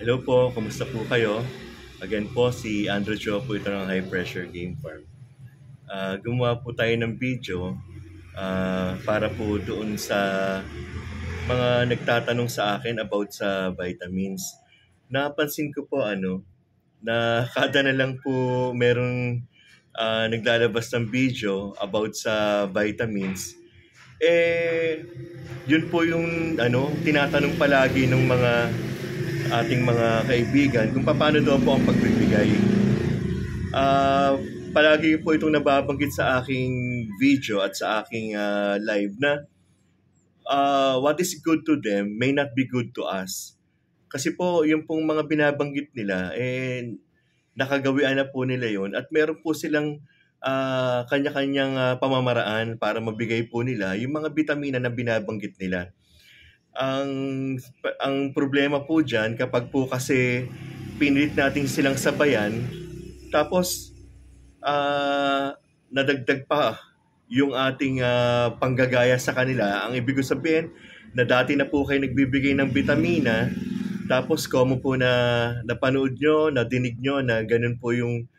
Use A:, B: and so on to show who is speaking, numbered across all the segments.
A: Hello po, kumusta po kayo? Again po, si Andrew Cho po ito ng High Pressure Game Farm. Gumawa po tayo ng video para po doon sa mga nagtatanong sa akin about sa vitamins. Napansin ko po na kada na lang po merong naglalabas ng video about sa vitamins. Yun po yung tinatanong palagi ng mga ating mga kaibigan kung paano daw po ang pagbibigay. Palagi po itong nababanggit sa aking video at sa aking live na what is good to them may not be good to us. Kasi po, yung pong mga binabanggit nila, nakagawian na po nila yon at meron po silang kanya-kanyang pamamaraan para mabigay po nila yung mga bitamina na binabanggit nila. Ang problema po dyan, kapag po kasi pinilit natin silang sabayan, tapos nadagdag pa yung ating panggagaya sa kanila. Ang ibig sabihin, na dati na po kayo nagbibigay ng bitamina, tapos komo po na napanood nyo, nadinig nyo na ganun po yung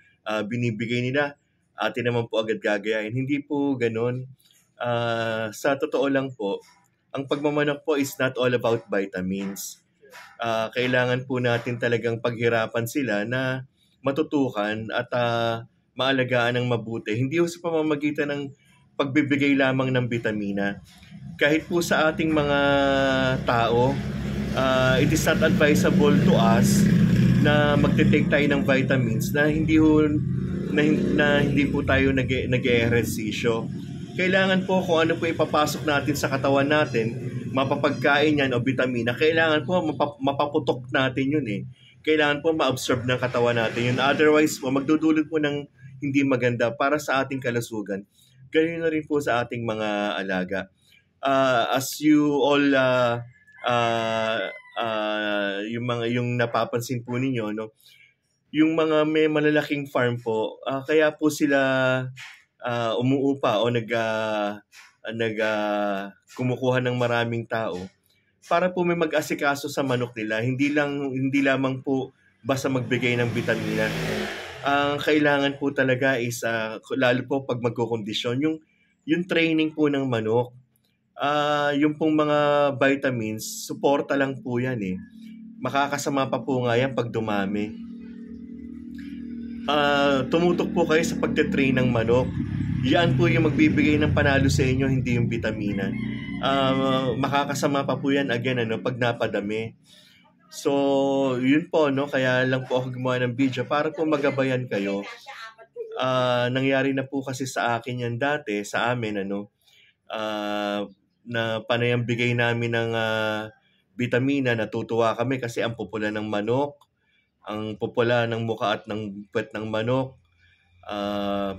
A: binibigay nila, atin naman po agad gagayahin. Hindi po ganun. Sa totoo lang po, ang pagmamanok po is not all about vitamins. Kailangan po natin talagang paghirapan sila na matutukan at maalagaan ng mabuti. Hindi po sa pamamagitan ng pagbibigay lamang ng bitamina. Kahit po sa ating mga tao, it is not advisable to us na magte-take tayo ng vitamins na hindi po tayo nag-ehersisyo. Kailangan po kung ano po ipapasok natin sa katawan natin, mapapagkain yan o vitamina, kailangan po mapaputok natin yun eh. Kailangan po ma-absorb ng katawan natin yun. Otherwise po, magdudulot po ng hindi maganda para sa ating kalusugan. Ganyan na rin po sa ating mga alaga. As you all yung napapansin po ninyo, no, yung mga may malalaking farm po, kaya po sila umuupa o kumukuha ng maraming tao para po may mag-asikaso sa manok nila. Hindi lamang po basta magbigay ng bitamina. Ang kailangan po talaga is lalo po pag magkokondisyon yung training po ng manok. Yung pong mga vitamins, suporta lang po yan eh. Makakasama pa po nga yan pag dumami. Tumutok po kayo sa pagte-train ng manok. Yan po yung magbibigay ng panalo sa inyo, hindi yung bitamina. Makakasama pa po yan again pag napadami. So, yun po, no? Kaya lang po ako gumawa ng video para po magabayan kayo. Nangyari na po kasi sa akin yan dati, sa amin, na panayang bigay namin ng bitamina, natutuwa kami kasi ang pupula ng manok, ang pupula ng muka at ng puwet ng manok.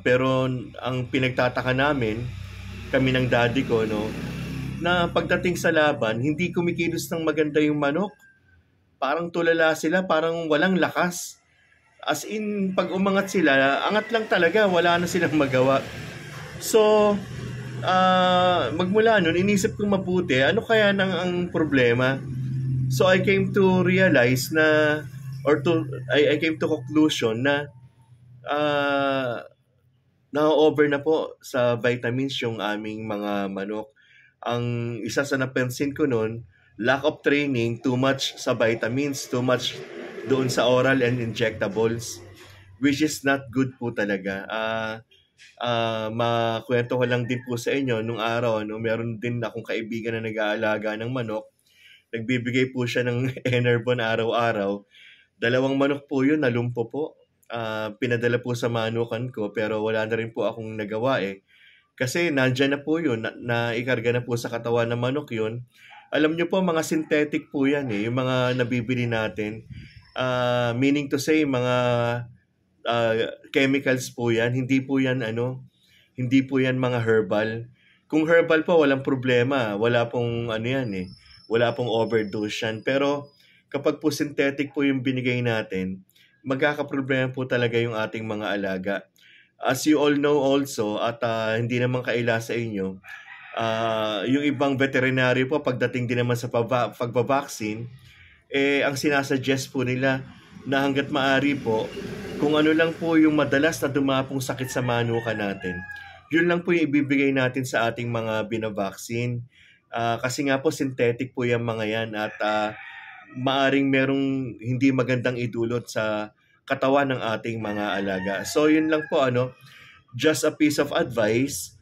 A: Pero ang pinagtataka namin, kami ng daddy ko, no, na pagdating sa laban, hindi kumikilos ng maganda yung manok. Parang tulala sila, parang walang lakas. As in, pag umangat sila, angat lang talaga, wala na silang magawa. So, magmula nun, inisip kong mabuti, ano kaya ang problema? So, I came to realize I came to conclusion na na-over na po sa vitamins yung aming mga manok. Ang isa sa napansin ko nun, lack of training, too much sa vitamins, too much doon sa oral and injectables, which is not good po talaga. Makwento ko lang din po sa inyo, nung araw, meron din akong kaibigan na nag-aalaga ng manok. Nagbibigay po siya ng Enervon araw-araw. 2 manok po yun, nalumpo po. Pinadala po sa manukan ko, pero wala na rin po akong nagawa eh. Kasi nandyan na po yun, naikarga na po sa katawan ng manok yun. Alam nyo po, mga synthetic po yan eh, yung mga nabibili natin. Meaning to say, mga chemicals po yan, hindi po yan mga herbal. Kung herbal po, walang problema, wala pong wala pong overdose yan. Pero kapag po synthetic po yung binigay natin, magkakaproblema po talaga yung ating mga alaga. As you all know also, at hindi naman kaila sa inyo, yung ibang veterinary po, pagdating din naman sa pagbabaksin, ang sinasuggest po nila na hangga't maaari po, kung ano lang po yung madalas na dumapong sakit sa manuka natin, yun lang po yung ibibigay natin sa ating mga binabaksin. Kasi nga po synthetic po yung mga yan at maaring merong hindi magandang idulot sa katawan ng ating mga alaga. So yun lang po just a piece of advice.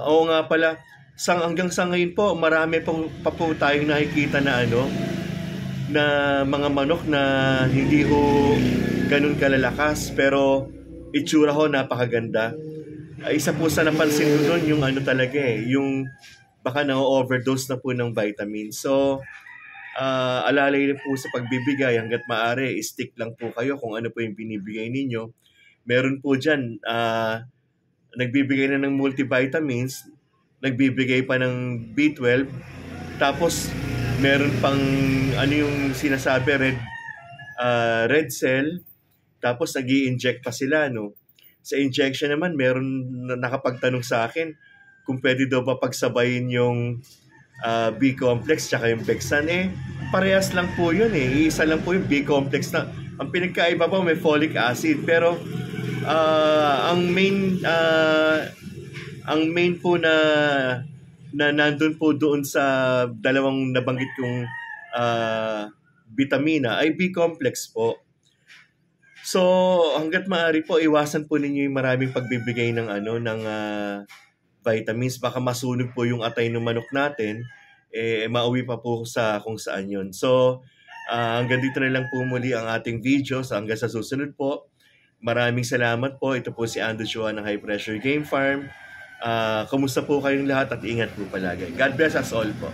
A: Oo nga pala, hanggang sa ngayon po, marami pa po tayong nakikita na na mga manok na hindi ho ganun kalalakas pero itsura ho napakaganda. Isa po sa napansin ko doon yung talaga yung baka na-overdose na po ng vitamin. So, alalay po sa pagbibigay hanggat maaari, stick lang po kayo kung ano po yung binibigay ninyo. Meron po dyan, nagbibigay na ng multivitamins, nagbibigay pa ng B12, tapos meron pang yung sinasabi red cell, tapos nag-i-inject pa sila Sa injection naman meron nakapagtanong sa akin kung pwede daw ba pagsabayin yung B-complex tsaka yung Bexan. Parehas lang po yun Iisa lang po yung B-complex na. Ang pinagkaiba po may folic acid pero ang main po na nandun po doon sa dalawang nabanggit kong vitamina ay B-complex po. So, hangga't maaari po, iwasan po ninyo yung maraming pagbibigay ng vitamins. Baka masunog po yung atay ng manok natin, mauwi pa po sa kung saan yun. So, hanggang dito na lang po muli ang ating video. So, hanggang sa susunod po. Maraming salamat po. Ito po si Ando Chua ng High Pressure Game Farm. Kumusta po kayong lahat at ingat po palagi. God bless us all po.